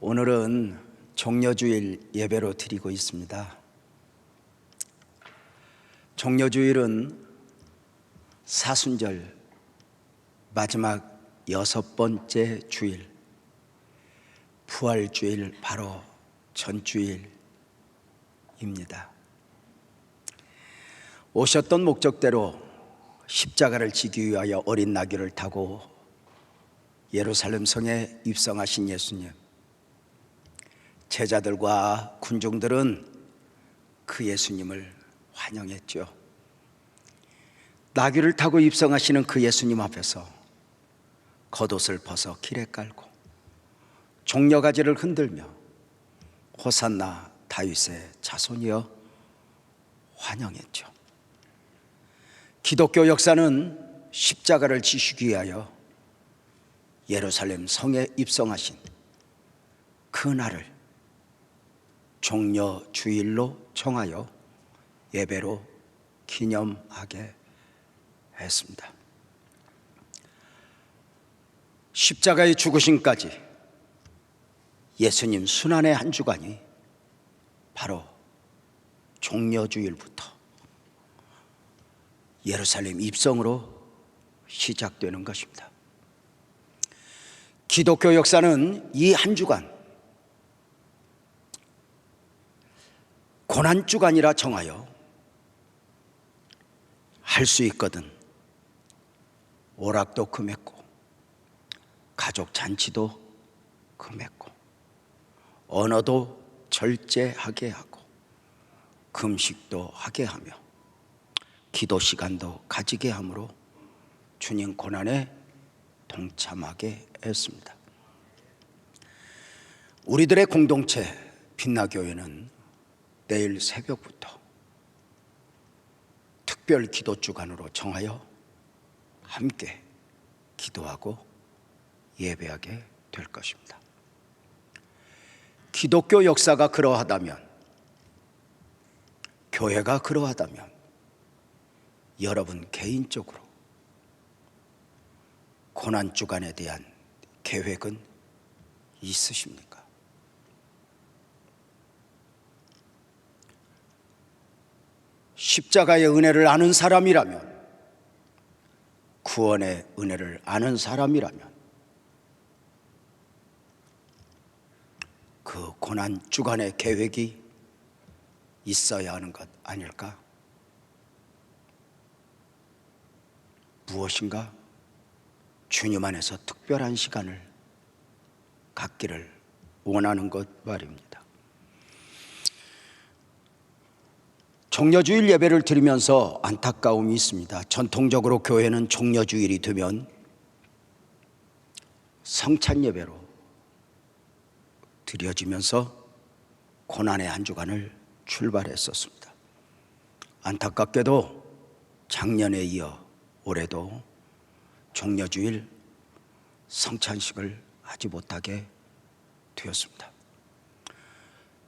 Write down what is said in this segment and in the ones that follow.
오늘은 종려주일 예배로 드리고 있습니다. 종려주일은 사순절 마지막 6번째 주일, 부활주일 바로 전주일입니다. 오셨던 목적대로 십자가를 지기 위하여 어린 나귀를 타고 예루살렘 성에 입성하신 예수님, 제자들과 군중들은 그 예수님을 환영했죠. 나귀를 타고 입성하시는 그 예수님 앞에서 겉옷을 벗어 길에 깔고 종려가지를 흔들며 호산나 다윗의 자손이여 환영했죠. 기독교 역사는 십자가를 지시기 위하여 예루살렘 성에 입성하신 그 날을 종려주일로 정하여 예배로 기념하게 했습니다. 십자가의 죽으심까지 예수님 순환의 한 주간이 바로 종려주일부터 예루살렘 입성으로 시작되는 것입니다. 기독교 역사는 이 한 주간 고난주간이라 정하여 할 수 있거든 오락도 금했고 가족 잔치도 금했고 언어도 절제하게 하고 금식도 하게 하며 기도 시간도 가지게 하므로 주님 고난에 동참하게 했습니다. 우리들의 공동체 빛나교회는 내일 새벽부터 특별 기도 주간으로 정하여 함께 기도하고 예배하게 될 것입니다. 기독교 역사가 그러하다면, 교회가 그러하다면 여러분 개인적으로 고난 주간에 대한 계획은 있으십니까? 십자가의 은혜를 아는 사람이라면, 구원의 은혜를 아는 사람이라면 그 고난 주간의 계획이 있어야 하는 것 아닐까? 무엇인가 주님 안에서 특별한 시간을 갖기를 원하는 것 말입니다. 종려주일 예배를 드리면서 안타까움이 있습니다. 전통적으로 교회는 종려주일이 되면 성찬 예배로 드려지면서 고난의 한 주간을 출발했었습니다. 안타깝게도 작년에 이어 올해도 종려주일 성찬식을 하지 못하게 되었습니다.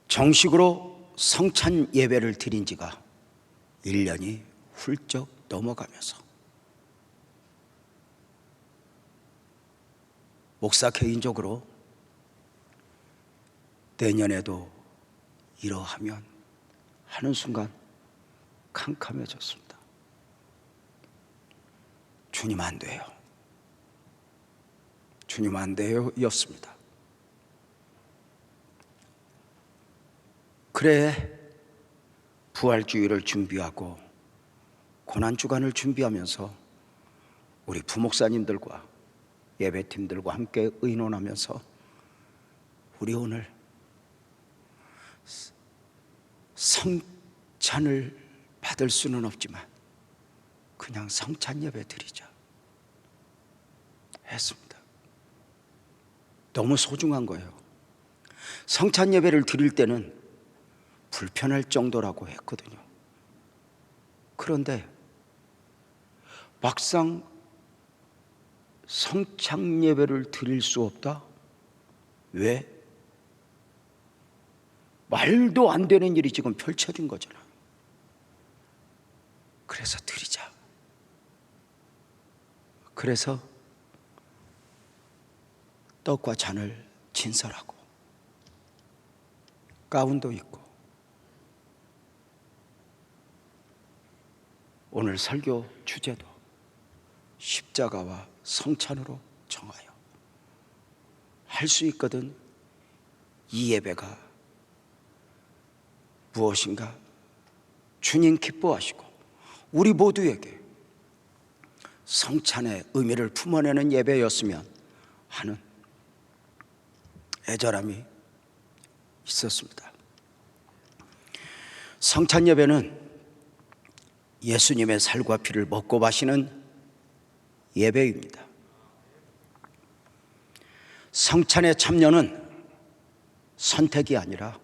정식으로 성찬 예배를 드린 지가 1년이 훌쩍 넘어가면서 목사 개인적으로 내년에도 이러하면 하는 순간 캄캄해졌습니다. 주님 안 돼요. 주님 안 돼요 였습니다. 그래 부활주일을 준비하고 고난주간을 준비하면서 우리 부목사님들과 예배팀들과 함께 의논하면서 우리 오늘 성찬을 받을 수는 없지만 그냥 성찬 예배 드리자 했습니다. 너무 소중한 거예요. 성찬 예배를 드릴 때는 불편할 정도라고 했거든요. 그런데 막상 성찬 예배를 드릴 수 없다? 왜? 말도 안 되는 일이 지금 펼쳐진 거잖아. 그래서 드리자. 그래서 떡과 잔을 진설하고 가운도 있고 오늘 설교 주제도 십자가와 성찬으로 정하여 할 수 있거든. 이 예배가 무엇인가 주님 기뻐하시고 우리 모두에게 성찬의 의미를 품어내는 예배였으면 하는 애절함이 있었습니다. 성찬 예배는 예수님의 살과 피를 먹고 마시는 예배입니다. 성찬의 참여는 선택이 아니라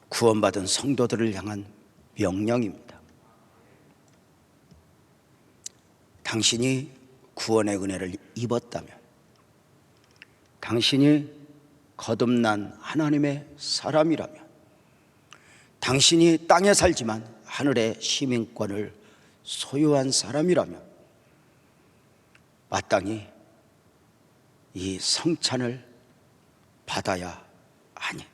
구원받은 성도들을 향한 명령입니다. 당신이 구원의 은혜를 입었다면, 당신이 거듭난 하나님의 사람이라면, 당신이 땅에 살지만 하늘의 시민권을 소유한 사람이라면 마땅히 이 성찬을 받아야 하니,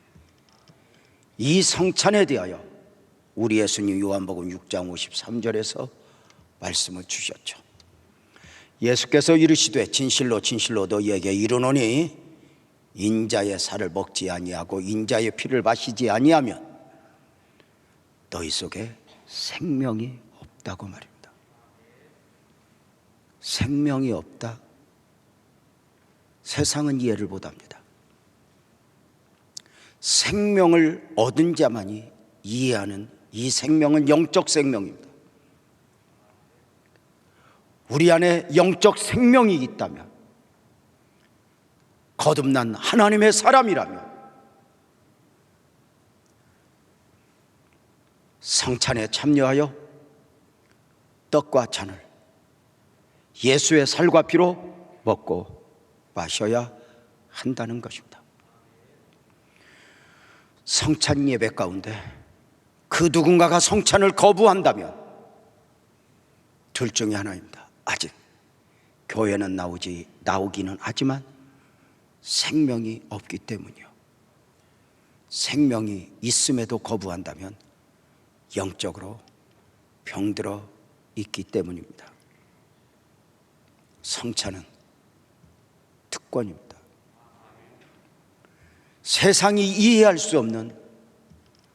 이 성찬에 대하여 우리 예수님 요한복음 6장 53절에서 말씀을 주셨죠. 예수께서 이르시되 진실로 진실로 너희에게 이르노니 인자의 살을 먹지 아니하고 인자의 피를 마시지 아니하면 너희 속에 생명이 없다고 말입니다. 생명이 없다. 세상은 이해를 못합니다. 생명을 얻은 자만이 이해하는 이 생명은 영적 생명입니다. 우리 안에 영적 생명이 있다면, 거듭난 하나님의 사람이라면 성찬에 참여하여 떡과 잔을 예수의 살과 피로 먹고 마셔야 한다는 것입니다. 성찬 예배 가운데 그 누군가가 성찬을 거부한다면 둘 중에 하나입니다. 아직 교회는 나오기는 하지만 생명이 없기 때문이요. 생명이 있음에도 거부한다면 영적으로 병들어 있기 때문입니다. 성찬은 특권입니다. 세상이 이해할 수 없는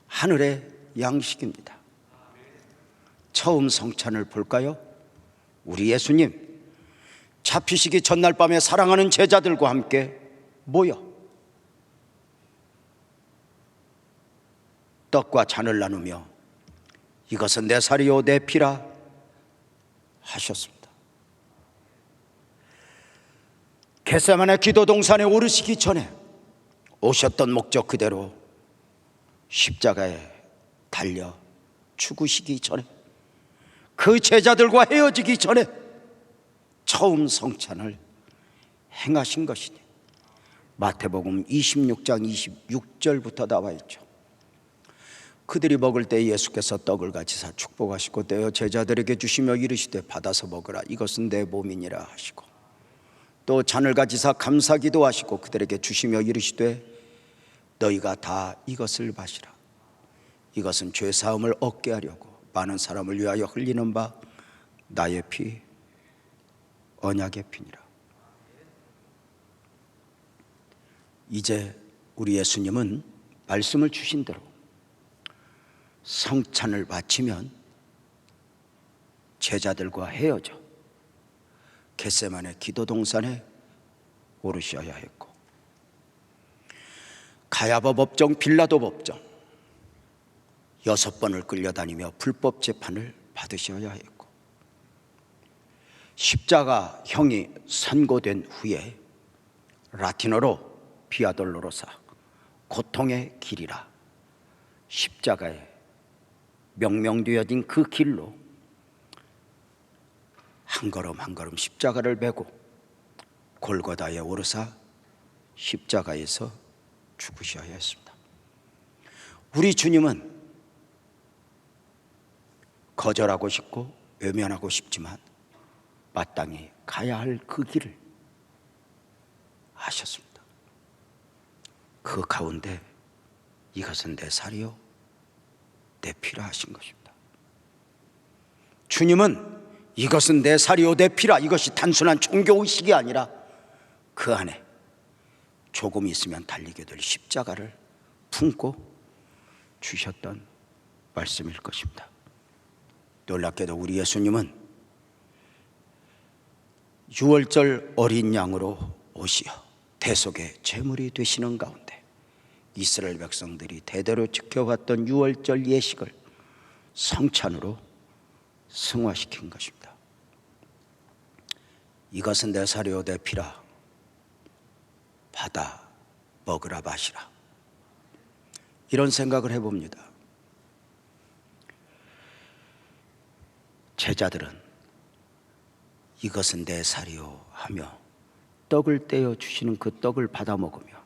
하늘의 양식입니다. 처음 성찬을 볼까요? 우리 예수님 잡히시기 전날 밤에 사랑하는 제자들과 함께 모여 떡과 잔을 나누며 이것은 내 살이요 내 피라 하셨습니다. 겟세마네 기도 동산에 오르시기 전에 오셨던 목적 그대로 십자가에 달려 죽으시기 전에, 그 제자들과 헤어지기 전에 처음 성찬을 행하신 것이니 마태복음 26장 26절부터 나와 있죠. 그들이 먹을 때 예수께서 떡을 가지사 축복하시고 떼어 제자들에게 주시며 이르시되 받아서 먹으라 이것은 내 몸이니라 하시고, 또 잔을 가지사 감사기도 하시고 그들에게 주시며 이르시되 너희가 다 이것을 마시라 이것은 죄 사함을 얻게 하려고 많은 사람을 위하여 흘리는 바 나의 피 언약의 피니라. 이제 우리 예수님은 말씀을 주신 대로 성찬을 마치면 제자들과 헤어져 겟세마네 기도 동산에 오르셔야 했고, 가야바 법정, 빌라도 법정 6번을 끌려다니며 불법 재판을 받으셔야 했고, 십자가 형이 선고된 후에 라틴어로 비아 돌로로사 고통의 길이라 십자가에 명명되어진 그 길로 한 걸음 한 걸음 십자가를 메고 골고다에 오르사 십자가에서 죽으셔야 했습니다. 우리 주님은 거절하고 싶고 외면하고 싶지만 마땅히 가야 할 그 길을 하셨습니다. 그 가운데 이것은 내 살이요 내 피라 하신 것입니다. 주님은 이것은 내 살이요 내 피라, 이것이 단순한 종교의식이 아니라 그 안에 조금 있으면 달리게 될 십자가를 품고 주셨던 말씀일 것입니다. 놀랍게도 우리 예수님은 유월절 어린 양으로 오시어 대속의 제물이 되시는 가운데 이스라엘 백성들이 대대로 지켜왔던 유월절 예식을 성찬으로 승화시킨 것입니다. 이것은 내 살이요 내 피라, 받아 먹으라 마시라. 이런 생각을 해봅니다. 제자들은 이것은 내 살이요 하며 떡을 떼어 주시는 그 떡을 받아 먹으며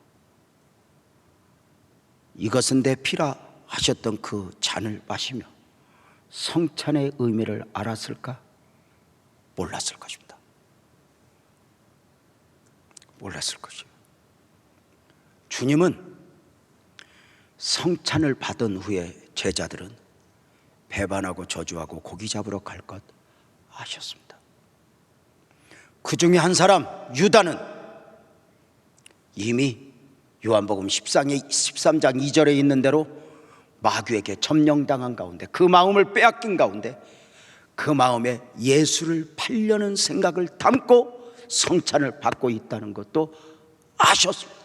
이것은 내 피라 하셨던 그 잔을 마시며 성찬의 의미를 알았을까? 몰랐을 것입니다. 몰랐을 것이에요. 주님은 성찬을 받은 후에 제자들은 배반하고 저주하고 고기 잡으러 갈 것 아셨습니다. 그 중에 한 사람 유다는 이미 요한복음 13장 2절에 있는 대로 마귀에게 점령당한 가운데, 그 마음을 빼앗긴 가운데 그 마음에 예수를 팔려는 생각을 담고 성찬을 받고 있다는 것도 아셨습니다.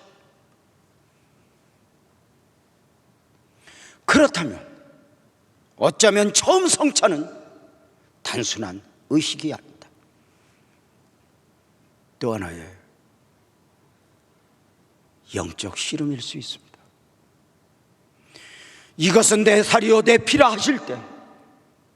그렇다면 어쩌면 처음 성찬은 단순한 의식이 아닙니다. 또 하나의 영적 씨름일 수 있습니다. 이것은 내 살이요 내 피라 하실 때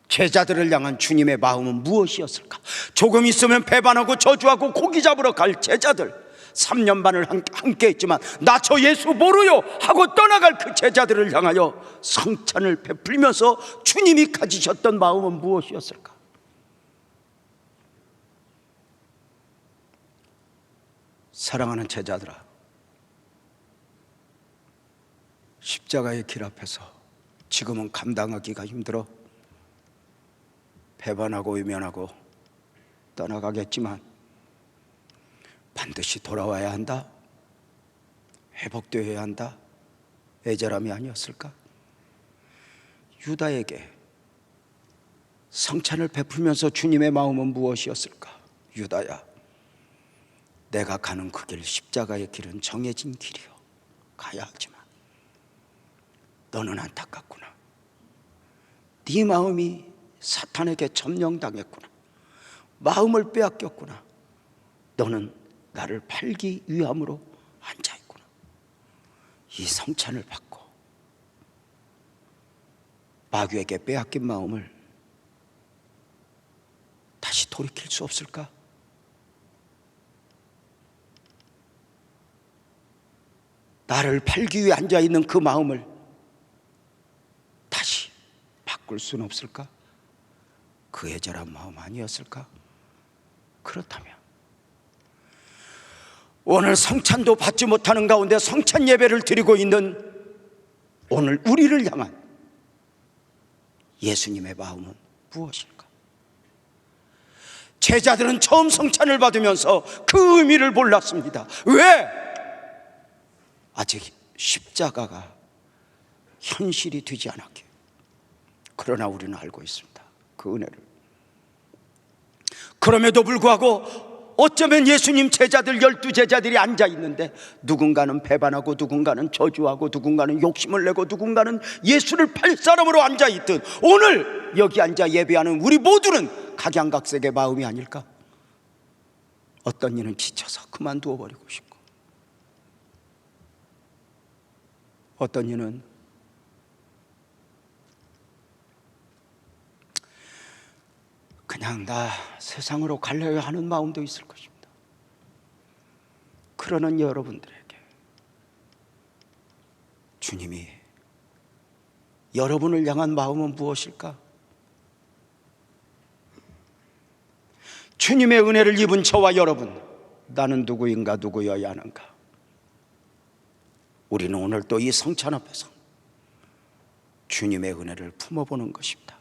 제자들을 향한 주님의 마음은 무엇이었을까? 조금 있으면 배반하고 저주하고 고기 잡으러 갈 제자들, 3년 반을 함께 했지만 나 저 예수 모르요 하고 떠나갈 그 제자들을 향하여 성찬을 베풀면서 주님이 가지셨던 마음은 무엇이었을까? 사랑하는 제자들아, 십자가의 길 앞에서 지금은 감당하기가 힘들어 배반하고 외면하고 떠나가겠지만 반드시 돌아와야 한다, 회복되어야 한다, 애절함이 아니었을까? 유다에게 성찬을 베풀면서 주님의 마음은 무엇이었을까? 유다야, 내가 가는 그 길, 십자가의 길은 정해진 길이요, 가야 하지만 너는 안타깝구나. 네 마음이 사탄에게 점령당했구나. 마음을 빼앗겼구나. 너는 나를 팔기 위함으로 앉아있구나. 이 성찬을 받고 마귀에게 빼앗긴 마음을 다시 돌이킬 수 없을까? 나를 팔기 위해 앉아있는 그 마음을 다시 바꿀 수는 없을까? 그 애절한 마음 아니었을까? 그렇다면 오늘 성찬도 받지 못하는 가운데 성찬 예배를 드리고 있는 오늘 우리를 향한 예수님의 마음은 무엇일까? 제자들은 처음 성찬을 받으면서 그 의미를 몰랐습니다. 왜? 아직 십자가가 현실이 되지 않았기에. 그러나 우리는 알고 있습니다, 그 은혜를. 그럼에도 불구하고 어쩌면 예수님 제자들 12제자들이 앉아있는데 누군가는 배반하고 누군가는 저주하고 누군가는 욕심을 내고 누군가는 예수를 팔 사람으로 앉아있듯 오늘 여기 앉아 예배하는 우리 모두는 각양각색의 마음이 아닐까? 어떤 이는 지쳐서 그만두어 버리고 싶고, 어떤 이는 그냥 나 세상으로 갈려야 하는 마음도 있을 것입니다. 그러는 여러분들에게 주님이 여러분을 향한 마음은 무엇일까? 주님의 은혜를 입은 저와 여러분, 나는 누구인가, 누구여야 하는가? 우리는 오늘 또 이 성찬 앞에서 주님의 은혜를 품어보는 것입니다.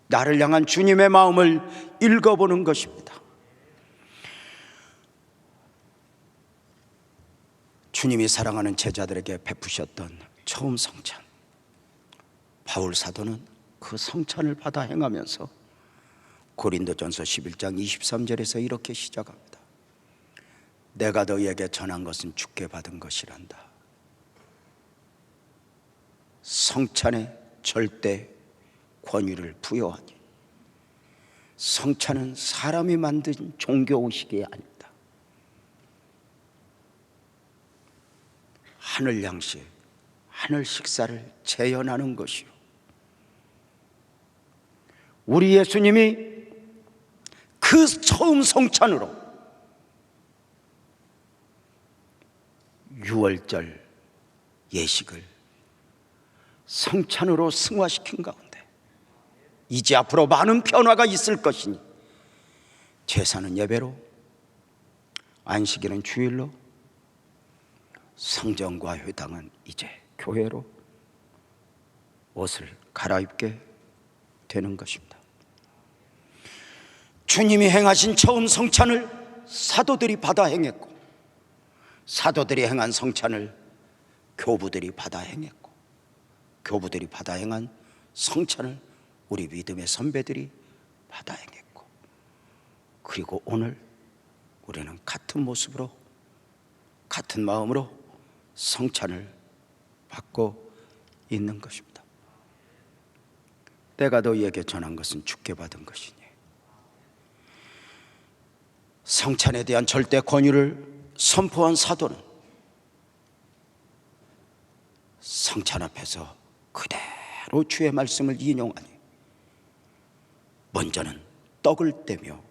나를 향한 주님의 마음을 읽어보는 것입니다. 주님이 사랑하는 제자들에게 베푸셨던 처음 성찬, 바울 사도는 그 성찬을 받아 행하면서 고린도전서 11장 23절에서 이렇게 시작합니다. 내가 너희에게 전한 것은 주께 받은 것이란다. 성찬에 절대 권위를 부여하니 성찬은 사람이 만든 종교의식이 아니다. 하늘 양식, 하늘 식사를 재현하는 것이요, 우리 예수님이 그 처음 성찬으로 유월절 예식을 성찬으로 승화시킨 가운데 이제 앞으로 많은 변화가 있을 것이니 제사는 예배로, 안식일은 주일로, 성전과 회당은 이제 교회로 옷을 갈아입게 되는 것입니다. 주님이 행하신 처음 성찬을 사도들이 받아 행했고, 사도들이 행한 성찬을 교부들이 받아 행했고, 교부들이 받아 행한 성찬을 우리 믿음의 선배들이 받아 행했고, 그리고 오늘 우리는 같은 모습으로, 같은 마음으로 성찬을 받고 있는 것입니다. 내가 너희에게 전한 것은 주께 받은 것이니, 성찬에 대한 절대 권위를 선포한 사도는 성찬 앞에서 그대로 주의 말씀을 인용하니 먼저는 떡을 떼며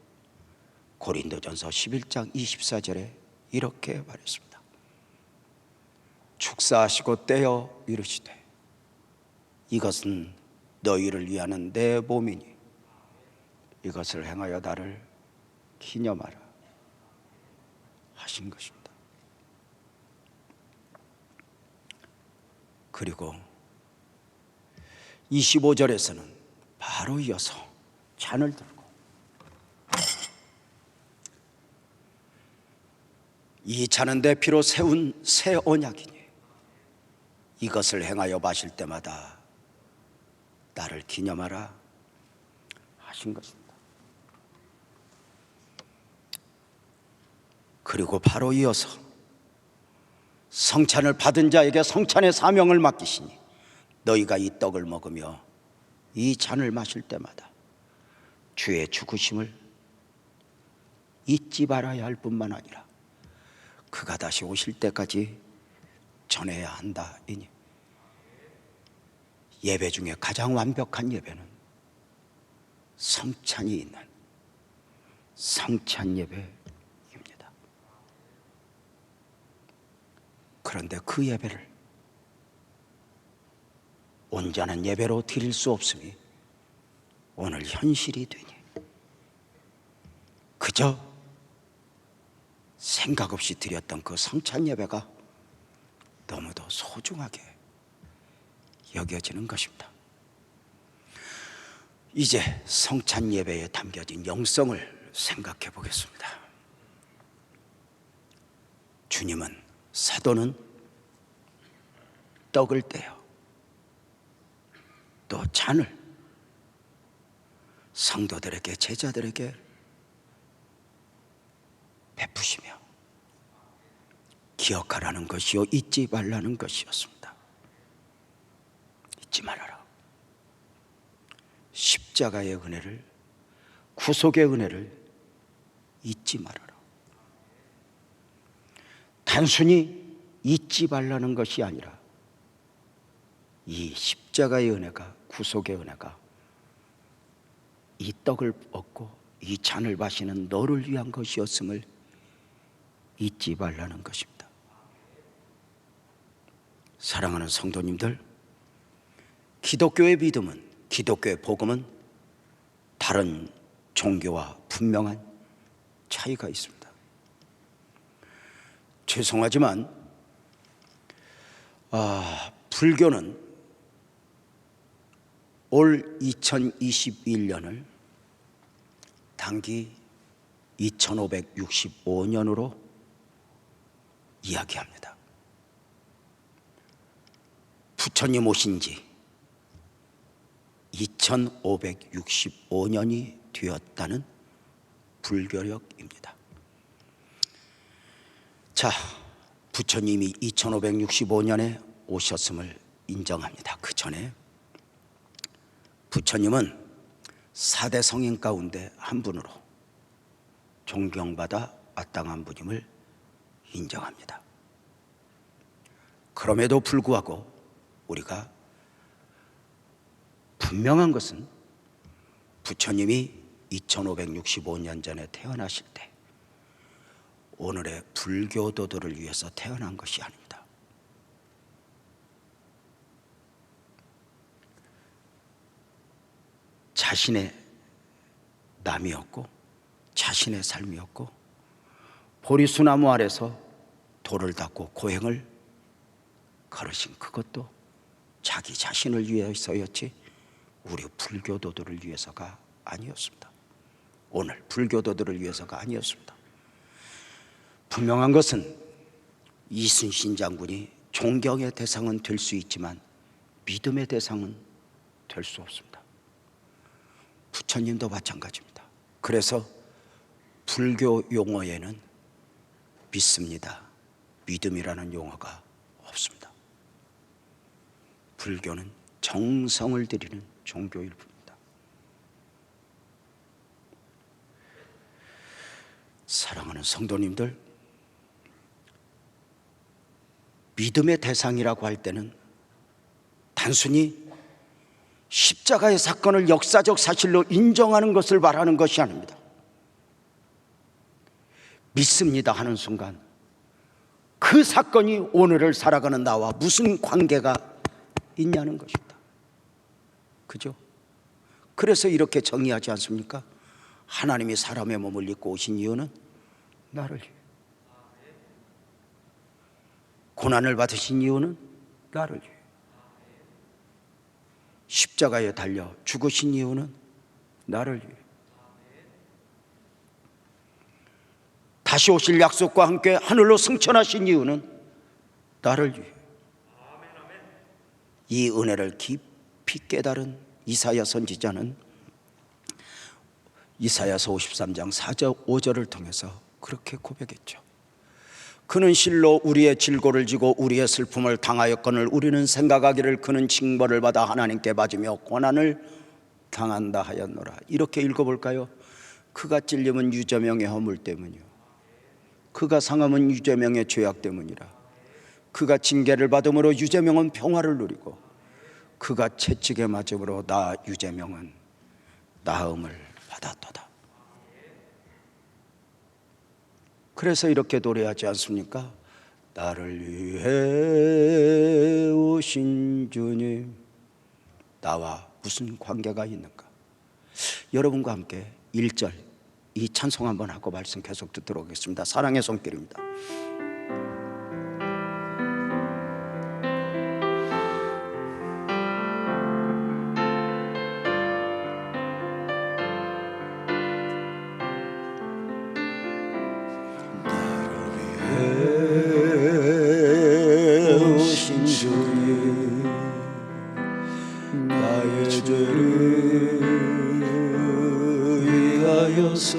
고린도전서 11장 24절에 이렇게 말했습니다. 축사하시고 떼어 이르시되 이것은 너희를 위하는 내 몸이니 이것을 행하여 나를 기념하라 하신 것입니다. 그리고 25절에서는 바로 이어서 잔을 들고 이 잔은 내 피로 세운 새 언약이니 이것을 행하여 마실 때마다 나를 기념하라 하신 것입니다. 그리고 바로 이어서 성찬을 받은 자에게 성찬의 사명을 맡기시니 너희가 이 떡을 먹으며 이 잔을 마실 때마다 주의 죽으심을 잊지 말아야 할 뿐만 아니라 그가 다시 오실 때까지 전해야 한다이니 예배 중에 가장 완벽한 예배는 성찬이 있는 성찬 예배입니다. 그런데 그 예배를 온전한 예배로 드릴 수 없으니 오늘 현실이 되니 그저 생각 없이 드렸던 그 성찬 예배가 너무도 소중하게 여겨지는 것입니다. 이제 성찬 예배에 담겨진 영성을 생각해 보겠습니다. 주님은, 사도는 떡을 떼어 또 잔을 성도들에게, 제자들에게 베푸시며 기억하라는 것이요 잊지 말라는 것이었습니다. 잊지 말아라. 십자가의 은혜를, 구속의 은혜를 잊지 말아라. 단순히 잊지 말라는 것이 아니라 이 십자가의 은혜가, 구속의 은혜가 이 떡을 얻고 이 잔을 마시는 너를 위한 것이었음을 잊지 말라는 것입니다. 사랑하는 성도님들, 기독교의 믿음은, 기독교의 복음은 다른 종교와 분명한 차이가 있습니다. 죄송하지만 불교는 올 2021년을 단기 2565년으로 이야기합니다. 부처님 오신 지 2565년이 되었다는 불교력입니다. 자, 부처님이 2565년에 오셨음을 인정합니다. 그 전에 부처님은 4대 성인 가운데 한 분으로 존경받아 마땅한 분임을 인정합니다. 그럼에도 불구하고 우리가 분명한 것은 부처님이 2565년 전에 태어나실 때 오늘의 불교도들을 위해서 태어난 것이 아닙니다. 자신의 남이었고 자신의 삶이었고 보리수나무 아래서 돌을 닦고 고행을 걸으신 그것도 자기 자신을 위해서였지 우리 불교도들을 위해서가 아니었습니다. 오늘 불교도들을 위해서가 아니었습니다. 분명한 것은 이순신 장군이 존경의 대상은 될 수 있지만 믿음의 대상은 될 수 없습니다. 부처님도 마찬가지입니다. 그래서 불교 용어에는 믿습니다, 믿음이라는 용어가 없습니다. 불교는 정성을 들이는 종교일 뿐입니다. 사랑하는 성도님들, 믿음의 대상이라고 할 때는 단순히 십자가의 사건을 역사적 사실로 인정하는 것을 말하는 것이 아닙니다. 믿습니다 하는 순간 그 사건이 오늘을 살아가는 나와 무슨 관계가 있냐는 것입니다. 그죠? 그래서 이렇게 정의하지 않습니까? 하나님이 사람의 몸을 입고 오신 이유는 나를 위해, 고난을 받으신 이유는 나를 위해, 십자가에 달려 죽으신 이유는 나를 위해, 다시 오실 약속과 함께 하늘로 승천하신 이유는 나를 위해. 이 은혜를 깊이 깨달은 이사야 선지자는 이사야서 53장 4절 5절을 통해서 그렇게 고백했죠. 그는 실로 우리의 질고를 지고 우리의 슬픔을 당하였거늘 우리는 생각하기를 그는 징벌을 받아 하나님께 맞으며 고난을 당한다 하였노라. 이렇게 읽어볼까요? 그가 찔림은 유저명의 허물 때문이요, 그가 상함은 유저명의 죄악 때문이라. 그가 징계를 받음으로 유저명은 평화를 누리고 그가 채찍에 맞음으로 나 유저명은 나음을 받았도다. 그래서 이렇게 노래하지 않습니까? 나를 위해 오신 주님, 나와 무슨 관계가 있는가? 여러분과 함께 1절 이 찬송 한번 하고 말씀 계속 듣도록 하겠습니다. 사랑의 손길입니다. 오신 주님, 나의 죄를 위하여서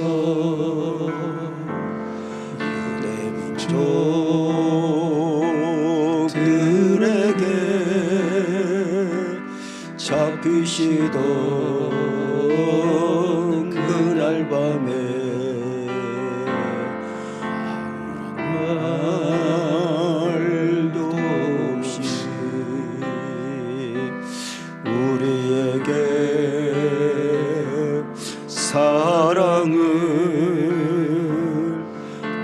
유대 민족들에게 잡히시던 그날 밤에 사랑을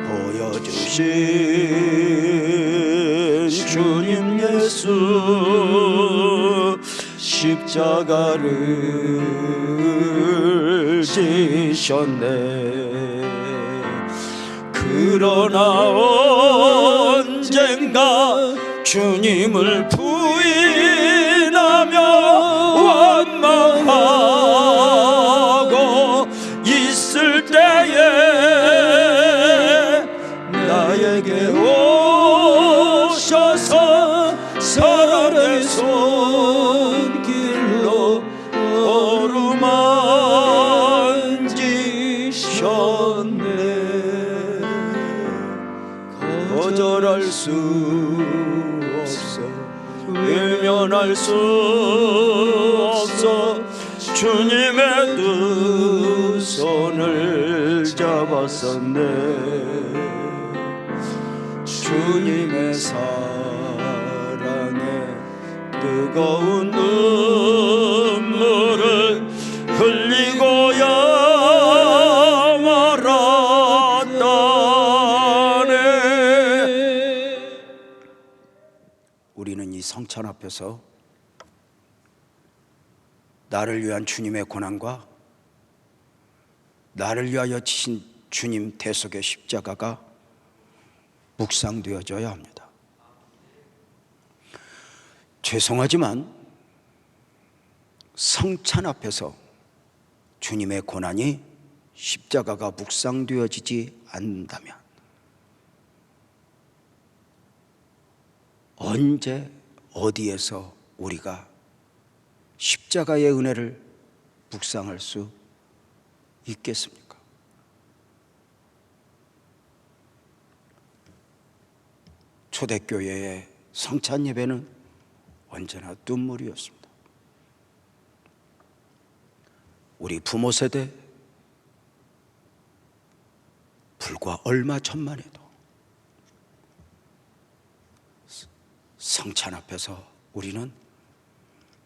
보여주신 주님 예수, 십자가를 지셨네. 그러나 언젠가 주님을 부인하며 원망하고 있을 때에 나에게 오셔서 사랑의 손길로 어루만지셨네. 거절할 수 없어, 외면할 수 없어. 주님의 두 손을 잡았었네. 주님의 사랑에 뜨거운 눈물을 흘리고야 말았다네. 우리는 이 성찬 앞에서 나를 위한 주님의 고난과 나를 위하여 지신 주님 대속의 십자가가 묵상되어져야 합니다. 죄송하지만 성찬 앞에서 주님의 고난이 십자가가 묵상되어지지 않는다면 언제 어디에서 우리가 십자가의 은혜를 묵상할 수 있겠습니까? 초대교회의 성찬 예배는 언제나 눈물이었습니다. 우리 부모 세대 불과 얼마 전만 해도 성찬 앞에서 우리는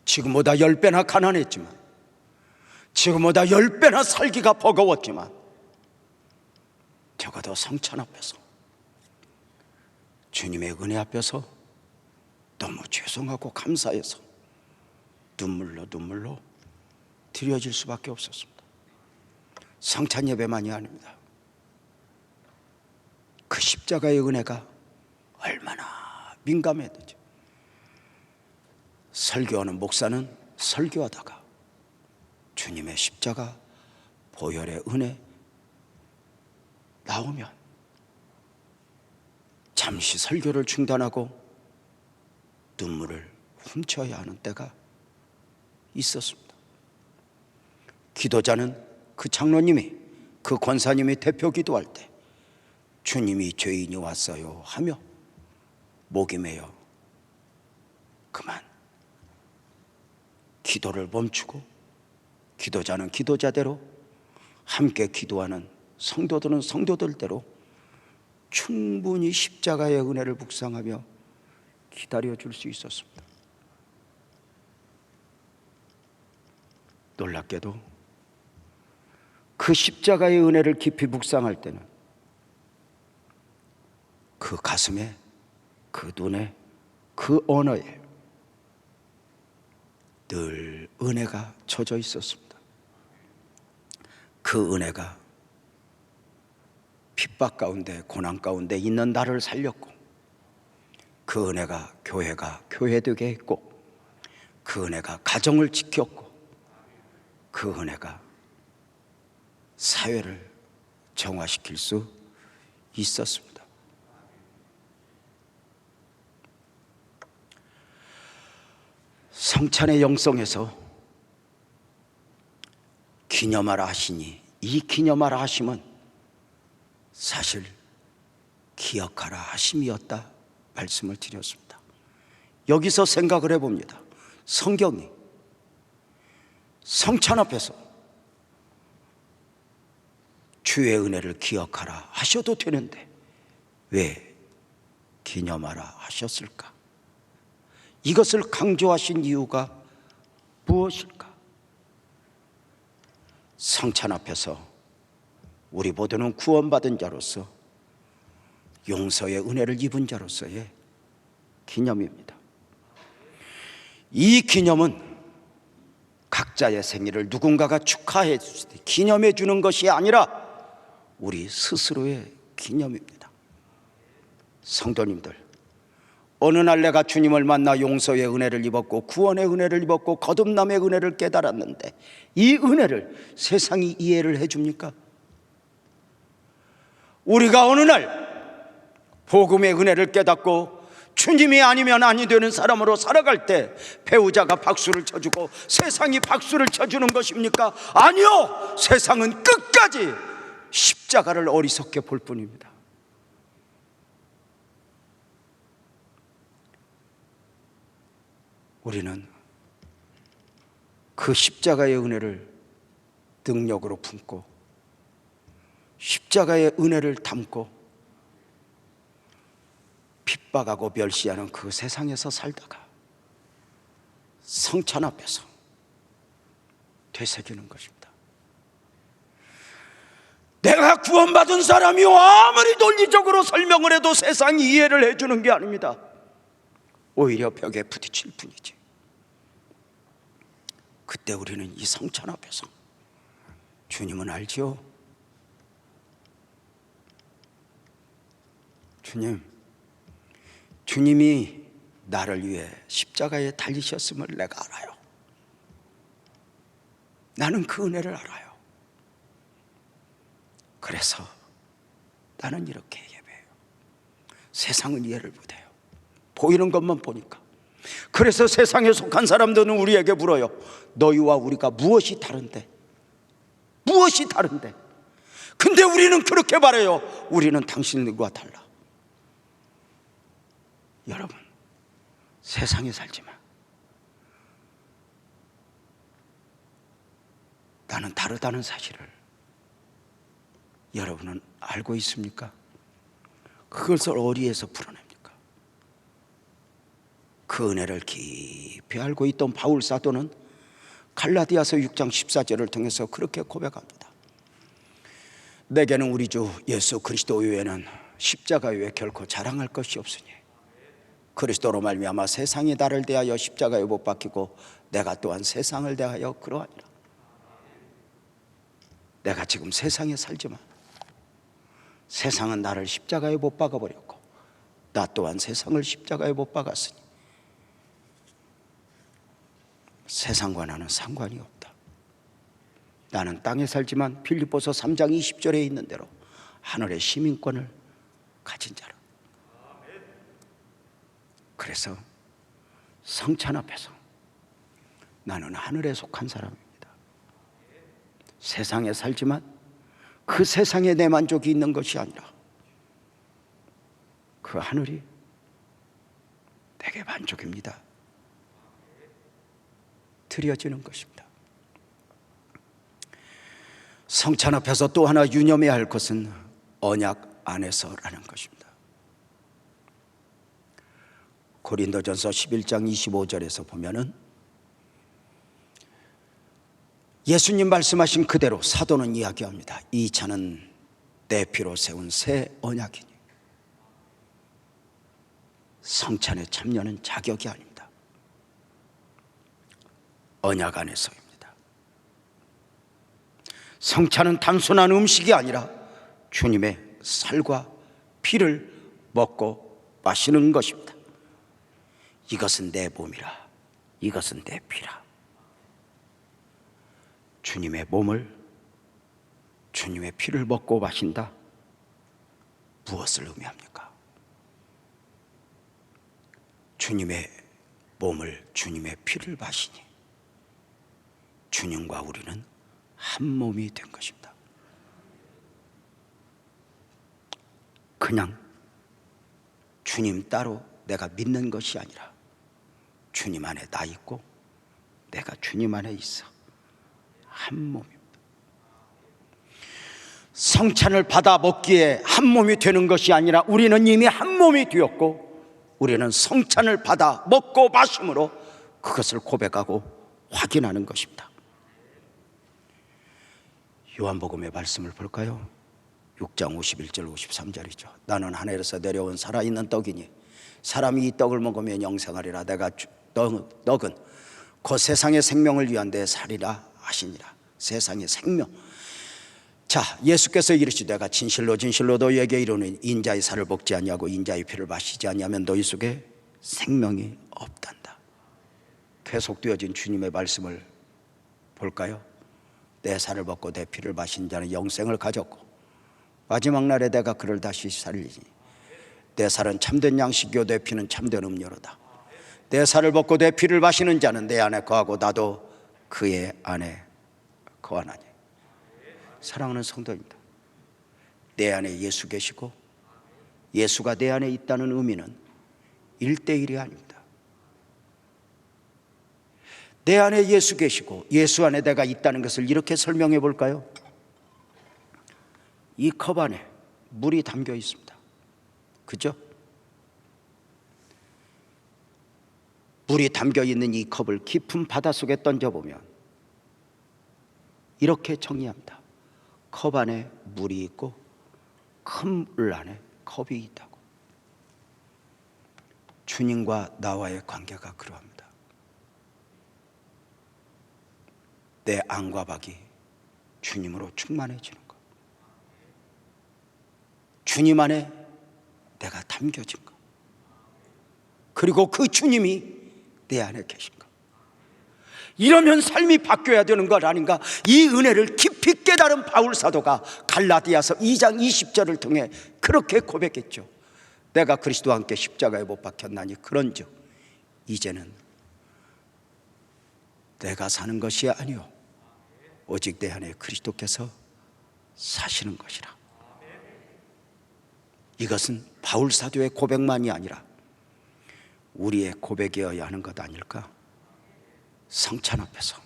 지금보다 10배나 가난했지만, 지금보다 10배나 살기가 버거웠지만, 적어도 성찬 앞에서, 주님의 은혜 앞에서 너무 죄송하고 감사해서 눈물로 드려질 수밖에 없었습니다. 성찬 예배만이 아닙니다. 그 십자가의 은혜가 얼마나 민감했는지. 설교하는 목사는 설교하다가 주님의 십자가 보혈의 은혜 나오면 잠시 설교를 중단하고 눈물을 훔쳐야 하는 때가 있었습니다. 기도자는 그 장로님이, 그 권사님이 대표 기도할 때 주님이 죄인이 왔어요 하며 목이 메어 그만 기도를 멈추고, 기도자는 기도자대로, 함께 기도하는 성도들은 성도들대로 충분히 십자가의 은혜를 묵상하며 기다려줄 수 있었습니다. 놀랍게도 그 십자가의 은혜를 깊이 묵상할 때는 그 가슴에, 그 눈에, 그 언어에 늘 은혜가 젖어 있었습니다. 그 은혜가 핍박 가운데, 고난 가운데 있는 나를 살렸고, 그 은혜가 교회가 교회되게 했고, 그 은혜가 가정을 지켰고, 그 은혜가 사회를 정화시킬 수 있었습니다. 성찬의 영성에서 기념하라 하시니, 이 기념하라 하심은 사실 기억하라 하심이었다 말씀을 드렸습니다. 여기서 생각을 해봅니다. 성경이 성찬 앞에서 주의 은혜를 기억하라 하셔도 되는데 왜 기념하라 하셨을까? 이것을 강조하신 이유가 무엇일까? 성찬 앞에서 우리 모두는 구원받은 자로서, 용서의 은혜를 입은 자로서의 기념입니다. 이 기념은 각자의 생일을 누군가가 축하해 줄 때 기념해 주는 것이 아니라 우리 스스로의 기념입니다. 성도님들, 어느 날 내가 주님을 만나 용서의 은혜를 입었고 구원의 은혜를 입었고 거듭남의 은혜를 깨달았는데 이 은혜를 세상이 이해를 해줍니까? 우리가 어느 날 복음의 은혜를 깨닫고 주님이 아니면 아니 되는 사람으로 살아갈 때 배우자가 박수를 쳐주고 세상이 박수를 쳐주는 것입니까? 아니요! 세상은 끝까지 십자가를 어리석게 볼 뿐입니다. 우리는 그 십자가의 은혜를 능력으로 품고 십자가의 은혜를 담고 핍박하고 멸시하는 그 세상에서 살다가 성찬 앞에서 되새기는 것입니다. 내가 구원받은 사람이 아무리 논리적으로 설명을 해도 세상이 이해를 해주는 게 아닙니다. 오히려 벽에 부딪힐 뿐이지. 그때 우리는 이 성찬 앞에서 주님은 알지요? 주님이 나를 위해 십자가에 달리셨음을 내가 알아요. 나는 그 은혜를 알아요. 그래서 나는 이렇게 예배해요. 세상은 이해를 못해요. 보이는 것만 보니까. 그래서 세상에 속한 사람들은 우리에게 물어요. 너희와 우리가 무엇이 다른데? 무엇이 다른데? 근데 우리는 그렇게 말해요. 우리는 당신들과 달라. 여러분, 세상에 살지만 나는 다르다는 사실을 여러분은 알고 있습니까? 그것을 어디에서 풀어냅니까? 그 은혜를 깊이 알고 있던 바울 사도는 갈라디아서 6장 14절을 통해서 그렇게 고백합니다. 내게는 우리 주 예수 그리스도 외에는 십자가 외에 결코 자랑할 것이 없으니 그리스도로 말미암아 세상이 나를 대하여 십자가에 못 박히고 내가 또한 세상을 대하여 그러하니라. 내가 지금 세상에 살지만 세상은 나를 십자가에 못 박아버렸고 나 또한 세상을 십자가에 못 박았으니 세상과 나는 상관이 없다. 나는 땅에 살지만 빌립보서 3장 20절에 있는 대로 하늘의 시민권을 가진 자라. 그래서 성찬 앞에서 나는 하늘에 속한 사람입니다. 세상에 살지만 그 세상에 내 만족이 있는 것이 아니라 그 하늘이 내게 만족입니다. 드려지는 것입니다. 성찬 앞에서 또 하나 유념해야 할 것은 언약 안에서라는 것입니다. 고린도전서 11장 25절에서 보면은 예수님 말씀하신 그대로 사도는 이야기합니다. 이 차는 내 피로 세운 새 언약이니 성찬에 참여는 자격이 아닙니다. 언약 안에서입니다. 성찬은 단순한 음식이 아니라 주님의 살과 피를 먹고 마시는 것입니다. 이것은 내 몸이라, 이것은 내 피라. 주님의 몸을, 주님의 피를 먹고 마신다. 무엇을 의미합니까? 주님의 몸을, 주님의 피를 마시니 주님과 우리는 한 몸이 된 것입니다. 그냥 주님 따로 내가 믿는 것이 아니라 주님 안에 나 있고 내가 주님 안에 있어 한 몸입니다. 성찬을 받아 먹기에 한 몸이 되는 것이 아니라 우리는 이미 한 몸이 되었고 우리는 성찬을 받아 먹고 마심으로 그것을 고백하고 확인하는 것입니다. 요한복음의 말씀을 볼까요? 6장 51절 53절이죠. 나는 하늘에서 내려온 살아있는 떡이니 사람이 이 떡을 먹으면 영생하리라. 내가 떡은 그 세상의 생명을 위한 데 살이라 하시니라. 세상의 생명. 자, 예수께서 이르시되 내가 진실로 진실로 너희에게 이르노니 인자의 살을 먹지 아니하고 인자의 피를 마시지 아니하면 너희 속에 생명이 없단다. 계속되어진 주님의 말씀을 볼까요? 내 살을 먹고 내 피를 마신 자는 영생을 가졌고 마지막 날에 내가 그를 다시 살리니 내 살은 참된 양식이요 내 피는 참된 음료로다. 내 살을 먹고 내 피를 마시는 자는 내 안에 거하고 나도 그의 안에 거하나니. 사랑하는 성도입니다, 내 안에 예수 계시고 예수가 내 안에 있다는 의미는 1대1이 아닙니다. 내 안에 예수 계시고 예수 안에 내가 있다는 것을 이렇게 설명해 볼까요? 이 컵 안에 물이 담겨 있습니다. 그죠? 물이 담겨 있는 이 컵을 깊은 바닷속에 던져보면 이렇게 정의합니다. 컵 안에 물이 있고 큰 물 안에 컵이 있다고. 주님과 나와의 관계가 그러합니다. 내 안과 밖이 주님으로 충만해지는 것, 주님 안에 내가 담겨진 것, 그리고 그 주님이 내 안에 계신 것. 이러면 삶이 바뀌어야 되는 것 아닌가? 이 은혜를 깊이 깨달은 바울 사도가 갈라디아서 2장 20절을 통해 그렇게 고백했죠. 내가 그리스도와 함께 십자가에 못 박혔나니 그런즉 이제는 내가 사는 것이 아니요 오직 내 안에 그리스도께서 사시는 것이라. 이것은 바울 사도의 고백만이 아니라 우리의 고백이어야 하는 것 아닐까? 성찬 앞에서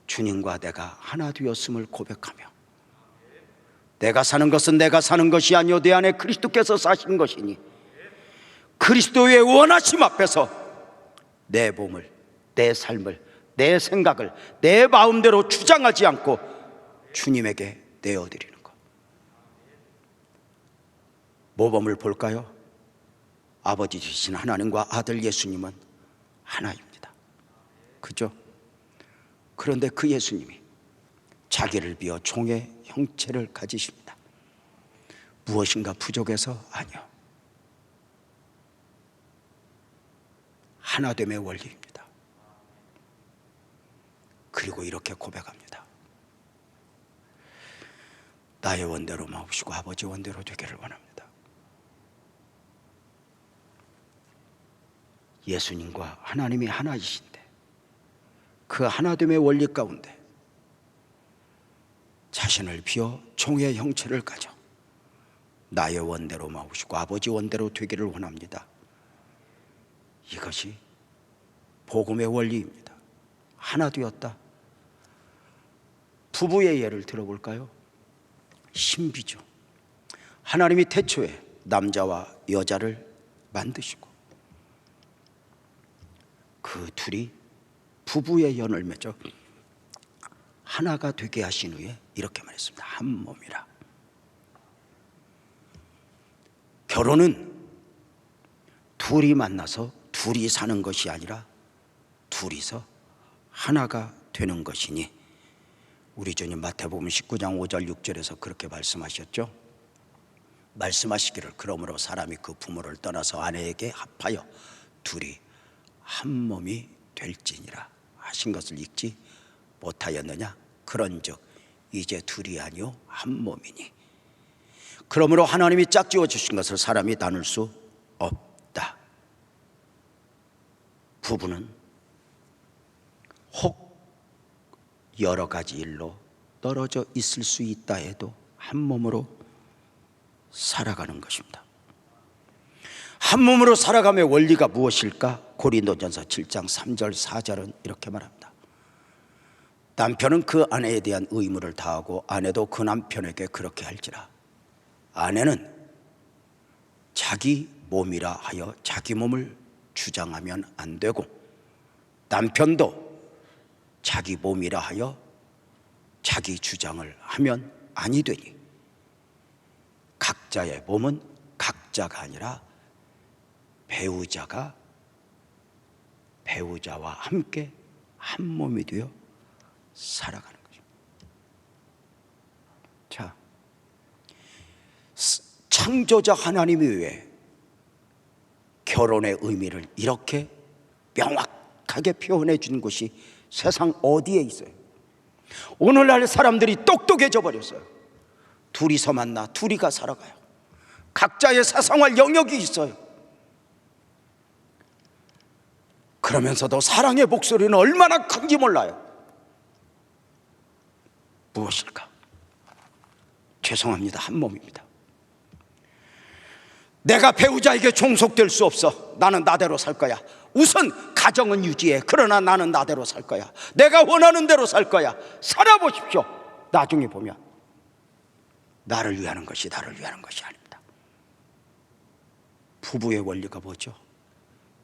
주님과 내가 하나 되었음을 고백하며 내가 사는 것은 내가 사는 것이 아니요 내 안에 그리스도께서 사신 것이니 그리스도의 원하심 앞에서 내 몸을, 내 삶을, 내 생각을 내 마음대로 주장하지 않고 주님에게 내어드리는 것. 모범을 볼까요? 아버지 되신 하나님과 아들 예수님은 하나입니다. 그죠? 그런데 그 예수님이 자기를 비워 종의 형체를 가지십니다. 무엇인가 부족해서? 아니요, 하나됨의 원리입니다. 그리고 이렇게 고백합니다. 나의 원대로 마옵시고 아버지 원대로 되기를 원합니다. 예수님과 하나님이 하나이신데 그 하나됨의 원리 가운데 자신을 비워 종의 형체를 가져 나의 원대로 마옵시고 아버지 원대로 되기를 원합니다. 이것이 복음의 원리입니다. 하나 되었다. 부부의 예를 들어볼까요? 신비죠. 하나님이 태초에 남자와 여자를 만드시고 그 둘이 부부의 연을 맺어 하나가 되게 하신 후에 이렇게 말했습니다. 한 몸이라. 결혼은 둘이 만나서 둘이 사는 것이 아니라 둘이서 하나가 되는 것이니 우리 주님 마태복음 19장 5절 6절에서 그렇게 말씀하셨죠. 말씀하시기를 그러므로 사람이 그 부모를 떠나서 아내에게 합하여 둘이 한 몸이 될지니라 하신 것을 읽지 못하였느냐? 그런즉 이제 둘이 아니요 한 몸이니 그러므로 하나님이 짝지어 주신 것을 사람이 나눌 수 없다. 부부는 혹 여러 가지 일로 떨어져 있을 수 있다 해도 한 몸으로 살아가는 것입니다. 한 몸으로 살아감의 원리가 무엇일까? 고린도전서 7장 3절 4절은 이렇게 말합니다. 남편은 그 아내에 대한 의무를 다하고 아내도 그 남편에게 그렇게 할지라. 아내는 자기 몸이라 하여 자기 몸을 주장하면 안 되고 남편도 자기 몸이라 하여 자기 주장을 하면 아니 되니 각자의 몸은 각자가 아니라 배우자와 함께 한 몸이 되어 살아가는 거죠. 자, 창조자 하나님이 왜 결혼의 의미를 이렇게 명확하게 표현해 준 곳이 세상 어디에 있어요? 오늘날 사람들이 똑똑해져 버렸어요. 둘이서 만나 둘이가 살아가요. 각자의 사생활 영역이 있어요. 그러면서도 사랑의 목소리는 얼마나 큰지 몰라요. 무엇일까? 죄송합니다. 한 몸입니다. 내가 배우자에게 종속될 수 없어. 나는 나대로 살 거야. 우선 가정은 유지해. 그러나 나는 나대로 살 거야. 내가 원하는 대로 살 거야. 살아보십시오. 나중에 보면 나를 위하는 것이 나를 위하는 것이 아닙니다. 부부의 원리가 뭐죠?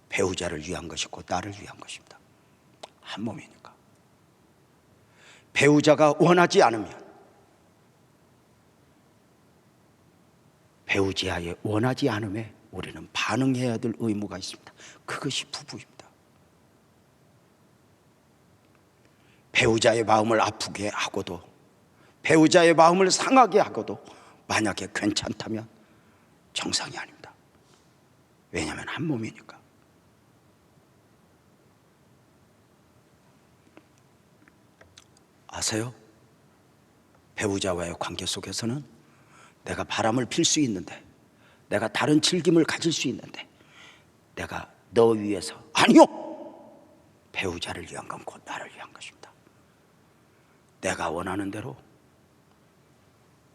배우자를 위한 것이고 나를 위한 것입니다. 한 몸이니까. 배우자가 원하지 않으면, 배우자의 원하지 않음에 우리는 반응해야 될 의무가 있습니다. 그것이 부부입니다. 배우자의 마음을 아프게 하고도, 배우자의 마음을 상하게 하고도 만약에 괜찮다면 정상이 아닙니다. 왜냐하면 한 몸이니까. 아세요? 배우자와의 관계 속에서는 내가 바람을 필 수 있는데, 내가 다른 즐김을 가질 수 있는데, 내가 너 위해서, 아니요! 배우자를 위한 건 곧 나를 위한 것입니다. 내가 원하는 대로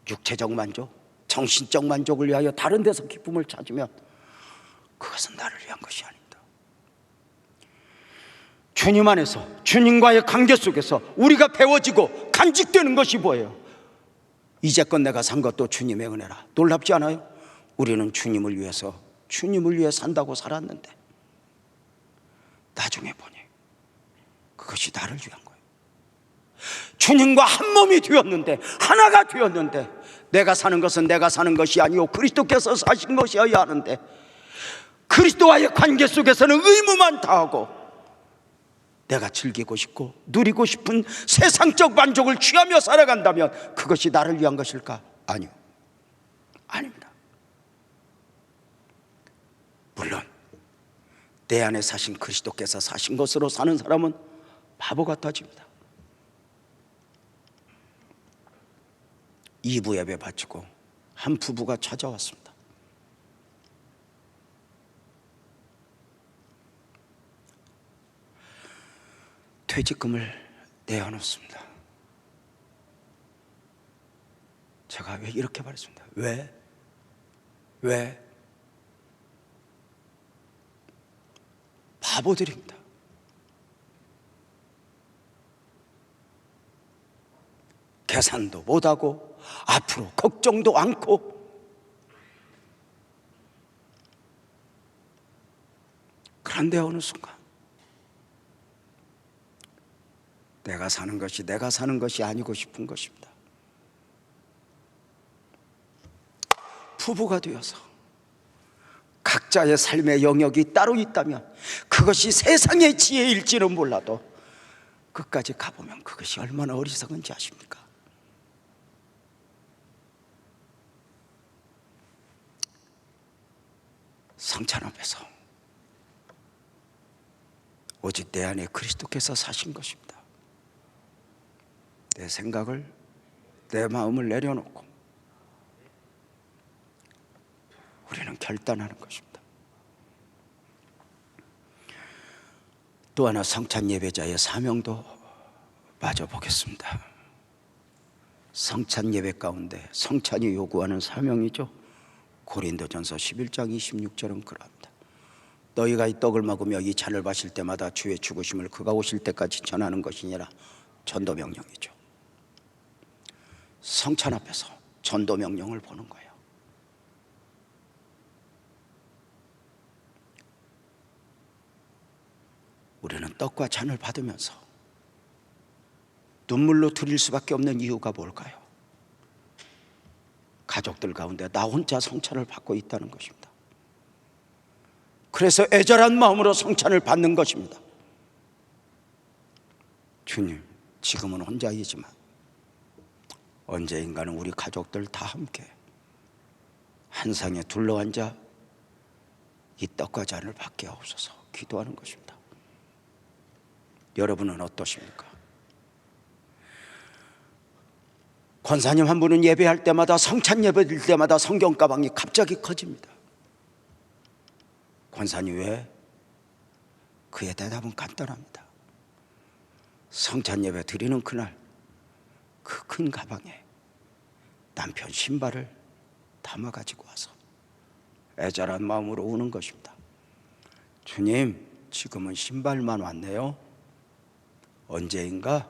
육체적 만족, 정신적 만족을 위하여 다른 데서 기쁨을 찾으면 그것은 나를 위한 것이 아닙니다. 주님 안에서, 주님과의 관계 속에서 우리가 배워지고 간직되는 것이 뭐예요? 이제껏 내가 산 것도 주님의 은혜라. 놀랍지 않아요? 우리는 주님을 위해서, 주님을 위해 산다고 살았는데 나중에 보니 그것이 나를 위한 거예요. 주님과 한 몸이 되었는데, 하나가 되었는데, 내가 사는 것은 내가 사는 것이 아니요 그리스도께서 사신 것이어야 하는데, 그리스도와의 관계 속에서는 의무만 다하고 내가 즐기고 싶고 누리고 싶은 세상적 만족을 취하며 살아간다면 그것이 나를 위한 것일까? 아니요, 아닙니다. 물론 내 안에 사신 그리스도께서 사신 것으로 사는 사람은 바보 같아집니다. 2부 예배 바치고 한 부부가 찾아왔습니다. 퇴직금을 내어놓습니다. 제가 왜 이렇게 말했습니다. 왜? 바보들입니다. 계산도 못하고 앞으로 걱정도 않고, 그런데 어느 순간 내가 사는 것이 아니고 싶은 것입니다. 부부가 되어서 각자의 삶의 영역이 따로 있다면 그것이 세상의 지혜일지는 몰라도 끝까지 가보면 그것이 얼마나 어리석은지 아십니까? 성찬 앞에서 오직 내 안에 그리스도께서 사신 것입니다. 내 생각을, 내 마음을 내려놓고 우리는 결단하는 것입니다. 또 하나 성찬 예배자의 사명도 마저 보겠습니다. 성찬 예배 가운데 성찬이 요구하는 사명이죠. 고린도전서 11장 26절은 그러합니다. 너희가 이 떡을 먹으며 이 잔을 마실 때마다 주의 죽으심을 그가 오실 때까지 전하는 것이니라. 전도 명령이죠. 성찬 앞에서 전도 명령을 보는 거예요. 우리는 떡과 잔을 받으면서 눈물로 드릴 수밖에 없는 이유가 뭘까요? 가족들 가운데 나 혼자 성찬을 받고 있다는 것입니다. 그래서 애절한 마음으로 성찬을 받는 것입니다. 주님, 지금은 혼자이지만 언제인가는 우리 가족들 다 함께 한 상에 둘러앉아 이 떡과 잔을 받게 하옵소서 기도하는 것입니다. 여러분은 어떠십니까? 권사님 한 분은 예배할 때마다, 성찬 예배 드릴 때마다 성경 가방이 갑자기 커집니다. 권사님 왜? 그의 대답은 간단합니다. 성찬 예배 드리는 그날 그 큰 가방에 남편 신발을 담아 가지고 와서 애절한 마음으로 우는 것입니다. 주님, 지금은 신발만 왔네요. 언제인가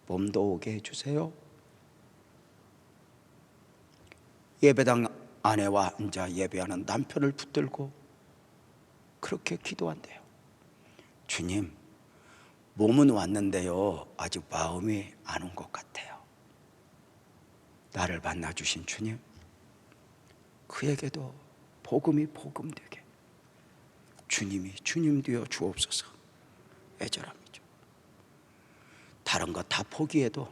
몸도 오게 해주세요. 예배당 아내와 앉아 예배하는 남편을 붙들고 그렇게 기도한대요. 주님, 몸은 왔는데요, 아직 마음이 안 온 것 같아요. 나를 만나주신 주님, 그에게도 복음이 복음되게 주님이 주님 되어 주옵소서. 애절함이죠. 다른 것 다 포기해도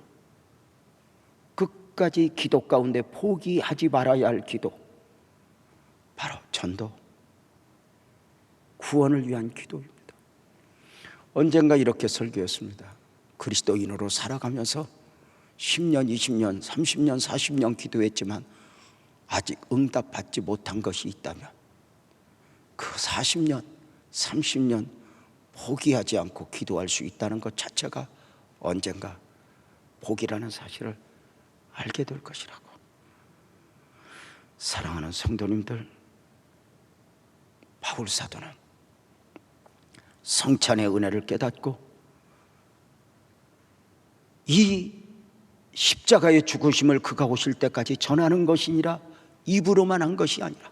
끝까지 기도 가운데 포기하지 말아야 할 기도, 바로 전도, 구원을 위한 기도입니다. 언젠가 이렇게 설교했습니다. 그리스도인으로 살아가면서 10년, 20년, 30년, 40년 기도했지만 아직 응답받지 못한 것이 있다면 그 40년, 30년 포기하지 않고 기도할 수 있다는 것 자체가 언젠가 복이라는 사실을 알게 될 것이라고. 사랑하는 성도님들, 바울 사도는 성찬의 은혜를 깨닫고 이 십자가의 죽으심을 그가 오실 때까지 전하는 것이니라, 입으로만 한 것이 아니라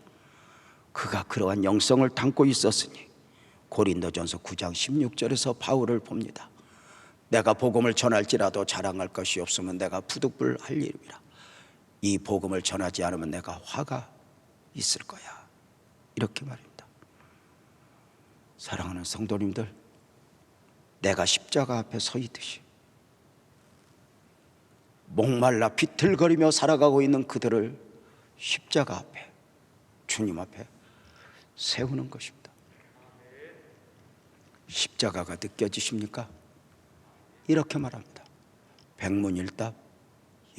그가 그러한 영성을 담고 있었으니 고린도전서 9장 16절에서 바울을 봅니다. 내가 복음을 전할지라도 자랑할 것이 없으면 내가 부득불할 일이라. 이 복음을 전하지 않으면 내가 화가 있을 거야. 이렇게 말입니다. 사랑하는 성도님들, 내가 십자가 앞에 서 있듯이 목말라 비틀거리며 살아가고 있는 그들을 십자가 앞에, 주님 앞에 세우는 것입니다. 십자가가 느껴지십니까? 이렇게 말합니다. 백문일답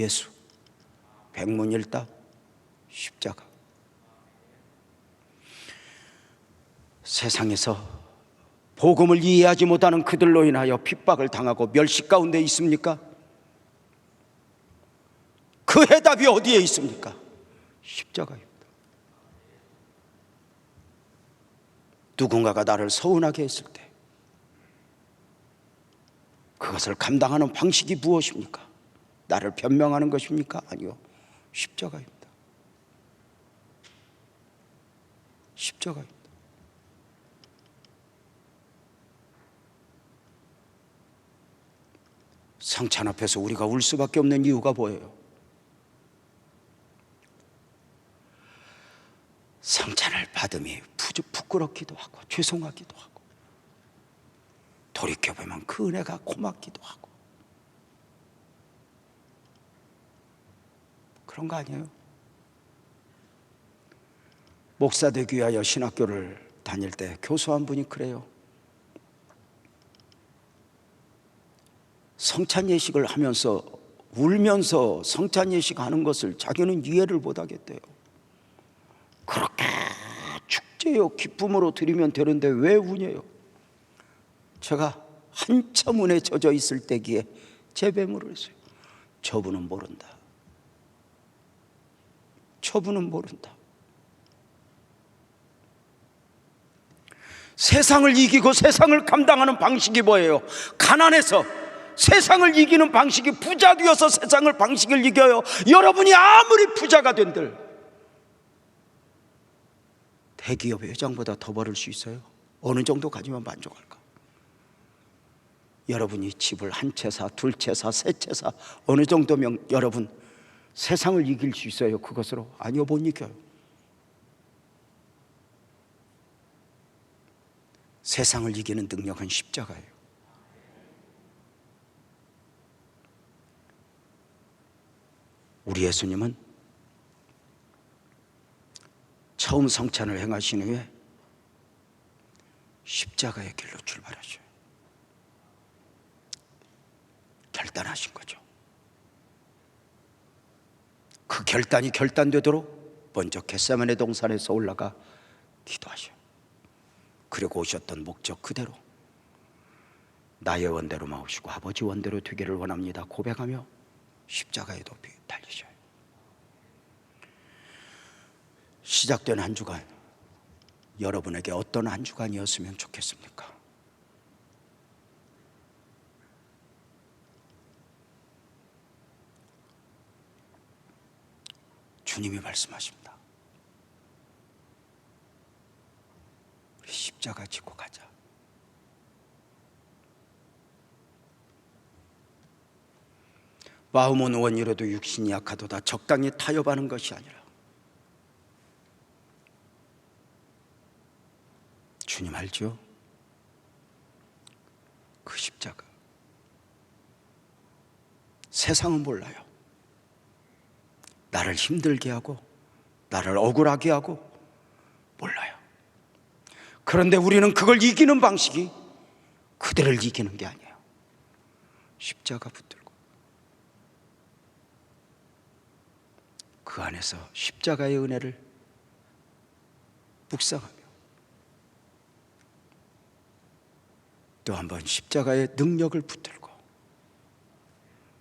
예수, 백문일답 십자가. 세상에서 복음을 이해하지 못하는 그들로 인하여 핍박을 당하고 멸시 가운데 있습니까? 그 해답이 어디에 있습니까? 십자가입니다. 누군가가 나를 서운하게 했을 때 그것을 감당하는 방식이 무엇입니까? 나를 변명하는 것입니까? 아니요, 십자가입니다. 십자가입니다. 성찬 앞에서 우리가 울 수밖에 없는 이유가 뭐예요? 성찬을 받음이 부끄럽기도 하고 죄송하기도 하고 돌이켜보면 그 은혜가 고맙기도 하고 그런 거 아니에요? 목사 되기 위하여 신학교를 다닐 때 교수 한 분이 그래요. 성찬 예식을 하면서 울면서 성찬 예식 하는 것을 자기는 이해를 못 하겠대요. 그렇게 축제요 기쁨으로 드리면 되는데 왜 우냐요? 제가 한참 은혜 젖어 있을 때기에 재배물을 했어요. 저분은 모른다. 저분은 모른다. 세상을 이기고 세상을 감당하는 방식이 뭐예요? 가난해서 세상을 이기는 방식이 부자 되어서 세상을 방식을 이겨요. 여러분이 아무리 부자가 된들 대기업의 회장보다 더 벌을 수 있어요? 어느 정도 가지면 만족할까? 여러분이 집을 한 채 사, 둘 채 사, 세 채 사, 어느 정도면 여러분 세상을 이길 수 있어요? 그것으로? 아니요, 못 이겨요. 세상을 이기는 능력은 십자가예요. 우리 예수님은 처음 성찬을 행하신 후에 십자가의 길로 출발하셔요. 결단하신 거죠. 그 결단이 결단되도록 먼저 겟세마네 동산에서 올라가 기도하셔요. 그리고 오셨던 목적 그대로 나의 원대로 마옵시고 아버지 원대로 되기를 원합니다 고백하며 십자가에 높이 달리셔요. 시작된 한 주간, 여러분에게 어떤 한 주간이었으면 좋겠습니까? 주님이 말씀하십니다. 우리 십자가 지고 가자. 마음은 원이라도 육신이 약하도다. 적당히 타협하는 것이 아니라 주님 알죠? 그 십자가 세상은 몰라요. 나를 힘들게 하고 나를 억울하게 하고 몰라요. 그런데 우리는 그걸 이기는 방식이 그들을 이기는 게 아니에요. 십자가 붙들고 그 안에서 십자가의 은혜를 묵상하며 또 한 번 십자가의 능력을 붙들고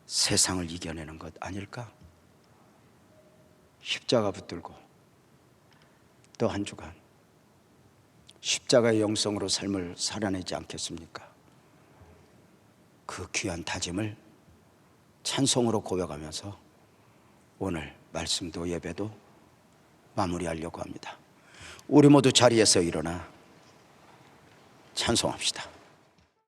세상을 이겨내는 것 아닐까? 십자가 붙들고 또 한 주간 십자가의 영성으로 삶을 살아내지 않겠습니까? 그 귀한 다짐을 찬송으로 고백하면서 오늘 말씀도 예배도 마무리하려고 합니다. 우리 모두 자리에서 일어나 찬송합시다.